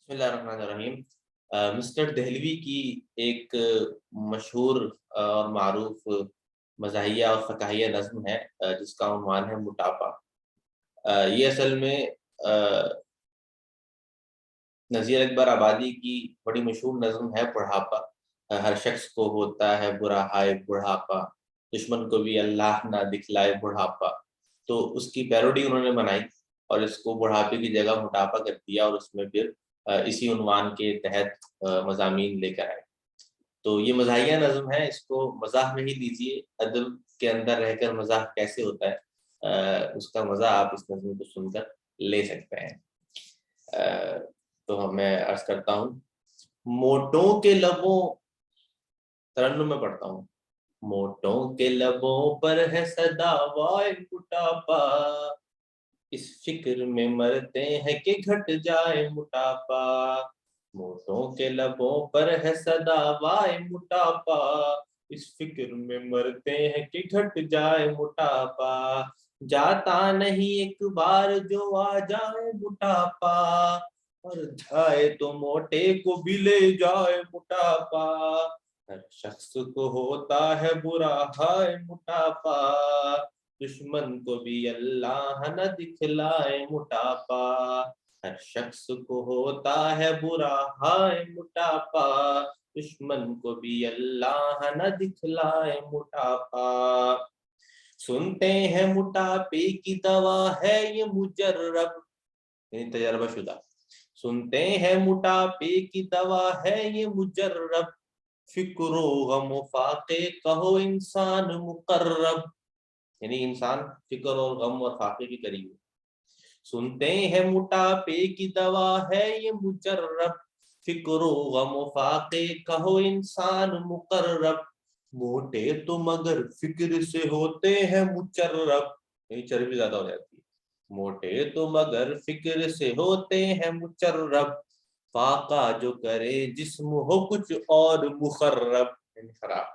بسم اللہ الرحمن الرحیم۔ مسٹر دہلوی کی ایک مشہور اور معروف مزاحیہ اور فقاہیہ نظم ہے جس کا عنوان ہے موٹاپا۔ یہ اصل میں نذیر اکبر آبادی کی بڑی مشہور نظم ہے بڑھاپا۔ ہر شخص کو ہوتا ہے برا ہائے بڑھاپا، دشمن کو بھی اللہ نہ دکھلائے بڑھاپا۔ تو اس کی پیروڈی انہوں نے بنائی اور اس کو بڑھاپے کی جگہ موٹاپا کر دیا، اور اس میں پھر اسی عنوان کے تحت مضامین لے کر آئے۔ تو یہ مزاحیہ نظم ہے، اس کو مزاح میں ہی لیجیے، ادب کے اندر رہ کر مزاح کیسے ہوتا ہے اس کا مزہ آپ اس نظم کو سن کر لے سکتے ہیں۔ تو میں عرض کرتا ہوں، موٹوں کے لبوں، ترنم میں پڑھتا ہوں، موٹوں کے لبوں پر ہے صدا وائے موٹاپا، اس فکر میں مرتے ہیں کہ گھٹ جائے موٹاپا۔ موٹوں کے لبوں پر ہے صدا وائے موٹاپا، اس فکر میں مرتے ہیں کہ گھٹ جائے موٹاپا۔ جاتا نہیں ایک بار جو آ جائے موٹاپا، اور جائے تو موٹے کو بھی لے جائے موٹاپا۔ ہر شخص کو ہوتا ہے برا ہائے موٹاپا، دشمن کو بھی اللہ نہ دکھلائے موٹاپا۔ ہر شخص کو ہوتا ہے برا ہائے موٹاپا، دشمن کو بھی اللہ نہ دکھلائے موٹاپا۔ سنتے ہیں موٹاپے کی دوا ہے یہ مجرب، یعنی تجربہ شدہ، سنتے ہیں موٹاپے کی دوا ہے یہ مجرب، فکر و غم و فاقے کہو انسان مقرب، یعنی انسان فکر اور غم اور فاقے کے قریب۔ سنتے ہیں موٹاپے کی دوا ہے یہ مجرب، فکر و غم و فاقے کہو انسان مقرب، موٹے تو مگر فکر سے ہوتے ہیں مچرب، یعنی چربی زیادہ ہو جاتی ہے۔ موٹے تو مگر فکر سے ہوتے ہیں مچرب، فاقہ جو کرے جسم ہو کچھ اور مخرب، یعنی خراب۔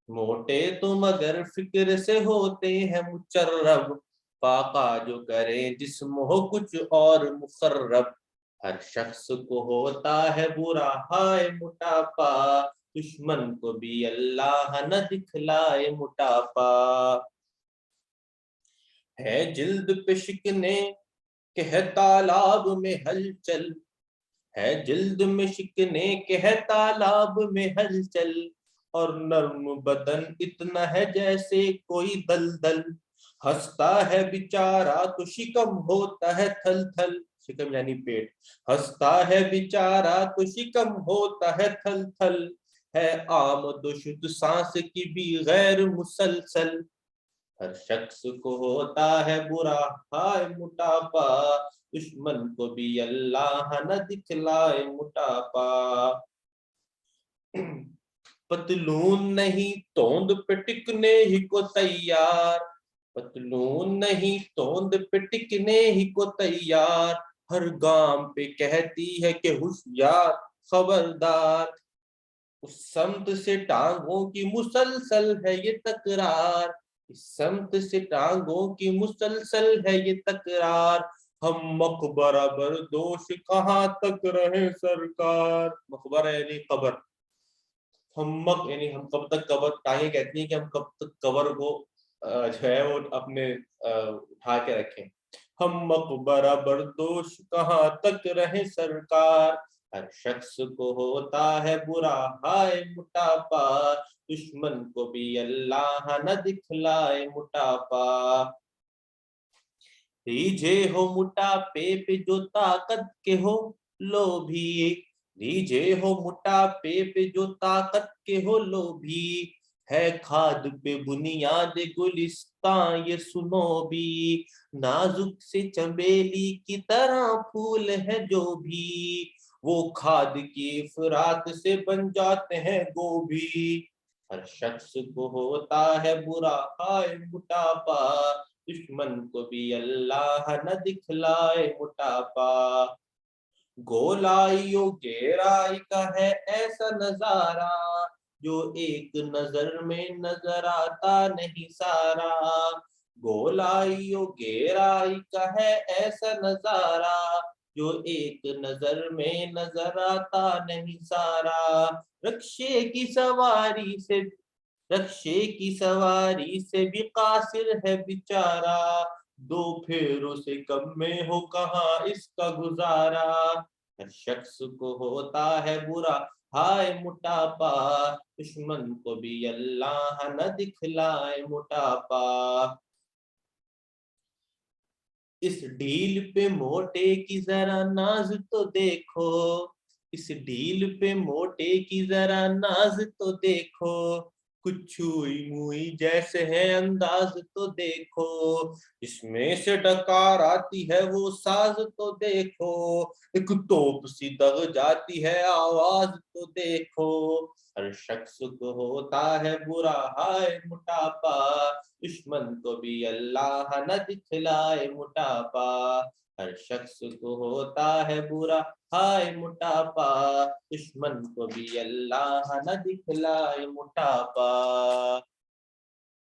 موٹے تو مگر فکر سے ہوتے ہیں مچرب، فاقہ جو کرے جسم ہو کچھ اور مخرب۔ ہر شخص کو ہوتا ہے برا ہائے موٹاپا، دشمن کو بھی اللہ نہ دکھلائے موٹاپا۔ ہے جلد پہ شکنے کہ ہے تالاب میں ہلچل، ہے جلد میں شکنے کہ ہے تالاب میں ہلچل، اور نرم بدن اتنا ہے جیسے کوئی دلدل، ہنستا ہے بیچارہ تو شکم ہوتا ہے تھل تھل، شکم یعنی پیٹ، ہنستا ہے بیچارہ تو شکم ہوتا ہے تھل تھل، ہے آمد و شد سانس کی بھی غیر مسلسل۔ ہر شخص کو ہوتا ہے برا ہائے موٹاپا، دشمن کو بھی اللہ نہ دکھلائے موٹاپا۔ پتلون نہیں توند پہ ٹکنے ہی کو تیار، پتلون نہیں توند پہ ٹکنے ہی کو تیار، ہر گام پہ کہتی ہے کہ ہوشیار خبردار، اس سمت سے ٹانگوں کی مسلسل ہے یہ تکرار، اس سمت سے ٹانگوں کی مسلسل ہے یہ تکرار، ہم مقبرہ بردوش کہاں تک رہے سرکار، مقبرہ یعنی قبر، ہم یعنی ہم کب تک قبر، ٹانگیں کہتی ہیں کہ ہم کب تک قبر کو جو ہے وہ اپنے اٹھا کے رکھیں، ہم مقبرہ بردوش کہاں تک رہے سرکار۔ ہر شخص کو ہوتا ہے برا ہائے موٹاپا، دشمن کو بھی اللہ نہ دکھلائے موٹاپا۔ ریجھے ہو موٹاپے پہ جو طاقت کے ہو لوبھی، ریجھے ہو موٹاپے پہ جو طاقت کے ہو لوبھی، ہے کھاد پہ بنیاد گلستان یہ سنو بھی، نازک سے چنبیلی کی طرح پھول ہے جو بھی، وہ کھاد کی افراط سے بن جاتے ہیں گوبھی۔ ہر شخص کو ہوتا ہے برا ہائے موٹاپا، دشمن کو بھی اللہ نہ دکھلائے موٹاپا۔ گولائی و گہرائی کا ہے ایسا نظارہ، جو ایک نظر میں نظر آتا نہیں سارا، گولائی و گہرائی کا ہے ایسا نظارہ، جو ایک نظر میں نظر آتا نہیں سارا، رکشے کی سواری سے بھی قاصر ہے بیچارہ، دو پھیروں سے کم میں ہو کہاں اس کا گزارا، ہر شخص کو ہوتا ہے برا ہائے موٹاپا، دشمن کو بھی اللہ نہ دکھلائے موٹاپا، اس ڈھیل پہ موٹے کی ذرا ناز تو دیکھو، اس ڈھیل پہ موٹے کی ذرا ناز تو دیکھو، کچھ چھوئی موئی جیسے ہے انداز تو دیکھو، اس میں سے ڈکار آتی ہے وہ ساز تو دیکھو، ایک توپ سی دغ جاتی ہے آواز تو دیکھو، ہر شخص کو ہوتا ہے برا ہائے موٹاپا، دشمن کو بھی اللہ نہ دکھلائے موٹاپا، ہر شخص کو ہوتا ہے برا ہائے موٹاپا، دشمن کو بھی اللہ نہ دکھلائے موٹاپا۔